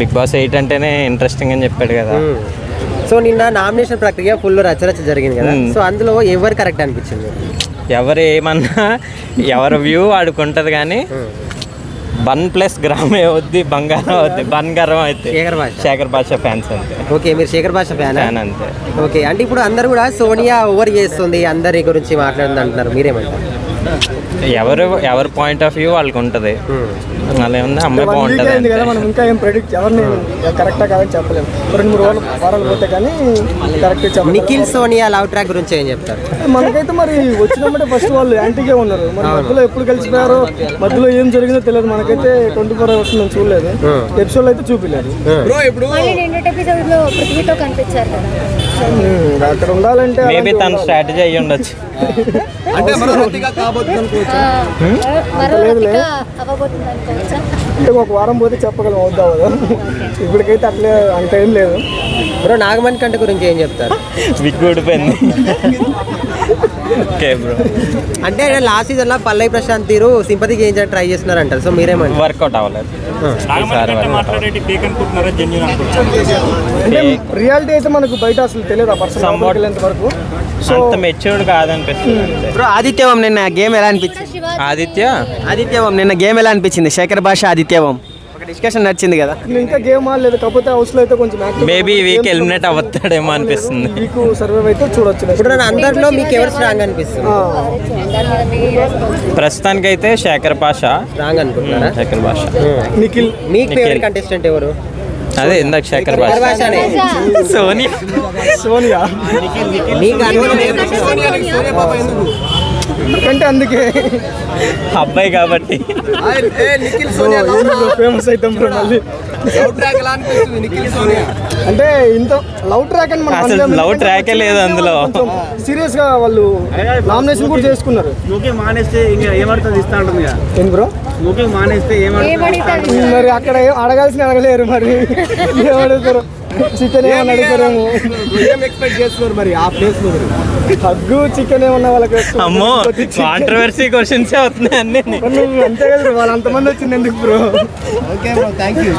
Big boss 8 అంటేనే interesting అని చెప్పాడు కదా. సో నిన్న నామినేషన్ ప్రక్రియ ఫుల్ రచ్చరచ్చ జరిగింది కదా, సో అందులో ఎవరు కరెక్ట్ అనిపించింది? ఎవరు ఏమన్నా ఎవరి వ్యూ ఆడుకుంటుంది కానీ 1+ గ్రామ్ అవుద్ది బంగారం అవుద్ది బంగారం అయితే శేఖర్ భాష ఫ్యాన్స్ అంతే. ఓకే, మీరు శేఖర్ భాష ఫ్యాన్ అంతే. ఓకే, అంటే ఇప్పుడు అందరు కూడా సోనియా ఓవర్ చేస్తుంది అందరి గురించి మాట్లాడింది అంటున్నారు, మీరేమంటారు? ఎవరి పాయింట్ ఆఫ్ వ్యూ వాళ్ళకి ఉంటుంది. అలా ఉంది, అమ్మాయి బాగుంటుంది కదా. మనం ఇంకా ఏం ప్రెడిక్ట్ ఎవరిని కరెక్టా కాదని చెప్పలేము. 2-3 వారాలు పోతే కానీ కరెక్ట్ చెప్పలేము. నిఖిల్ సోనియా లవ్ ట్రాక్ గురించి ఏం చెప్తారు? మనకైతే మరి వచ్చినప్పుడే ఫస్ట్ వాళ్ళు యాంటీగా ఉన్నారు. మరి మధ్యలో ఎప్పుడు కలిసిపోయారో మధ్యలో ఏం జరిగిందో తెలియదు. మనకైతే 24 hours నేను చూడలేదు, ఎపిసోడ్ అయితే చూపించలేదు. అక్కడ ఉండాలంటే మేబీ తన స్ట్రాటజీ అయ్యి ఉండొచ్చు. అంటే ఒక వారం పోతే చెప్పగలం అవుద్దా కదా. ఇప్పటికైతే అట్లే అంత ఏం లేదు. బ్రో నాగమణి కంట గురించి ఏం చెప్తారు? విగ్ ఊడిపోయింది. ఓకే బ్రో, అంటే లాస్ట్ సీజన్ లో పల్లవి ప్రశాంత్ తీరు సింపతి చేయించడానికి ట్రై చేస్తున్నారు అంటారు, సో మీరేమంటారు? వర్కౌట్ అవ్వలేదు. అంటే రియాలిటీ అయితే మనకు బయట అసలు తెలియదు ఆ పర్సన్ వరకు. సో అంత మెచ్యూర్డ్ కాదనిపిస్తుంది. బ్రో ఆదిత్యవం నిన్న గేమ్ ఎలా అనిపించింది? ఆదిత్యవం నిన్న గేమ్ ఎలా అనిపించింది? శేఖర్ భాష ఆదిత్యవం ఒక డిస్కషన్ నచ్చింది కదా. ఇంకా గేమ్ ఆడలేదు, కాకపోతే హౌస్ లో అయితే కొంచెం మేబీ వీక్ ఎలిమినేట్ అవుతాడేమో అనిపిస్తుంది. వీక్ సర్వైవ్ అయితే చూడొచ్చు. ఇప్పుడు అందరిలో మీకు ఎవరు స్ట్రాంగ్ అనిపిస్తుంది? ప్రస్తుతానికి అయితే శేఖర్ భాష స్ట్రాంగ్ అనుకుంటున్నారా? శేఖర్ భాష. నిఖిల్. మీకు ఫేవరెట్ కంటెస్టెంట్ ఎవరు? అదే ఇందాక శేఖర్ భాష. సోనియా. ఎందుకంటే అందుకే అబ్బాయి కాబట్టి ఫేమస్ అవుతాం మళ్ళీ. అంటే ఇంత లవ్ ట్రాక్ అని అసలు లవ్ ట్రాకే లేదు అందులో. సీరియస్ గా వాళ్ళు నామినేషన్ కూడా చేసుకున్నారు. మానేస్తే ఇంకా ఏమడుతుంది ఇస్తా ఉంటుంది. ఏం బ్రో మానేస్తే మరి అక్కడ అడగాల్సిన అడగలేరు, మరి ఏమడుగుతారు? చికెన్ ఏమన్నా అడుగుతారేమో. ఏం ఎక్స్పెక్ట్ చేస్తున్నారు మరి ఆ ప్లేస్ లో? హగ్గు చికెన్ ఏమన్నా వాళ్ళకి? అమ్మో, కాంట్రవర్సీ క్వశ్చన్స్ అవుతున్నాయి అన్ని. అంతే కదా, వాళ్ళు అంతమంది వచ్చింది ఎందుకు bro? Okay bro, thank you.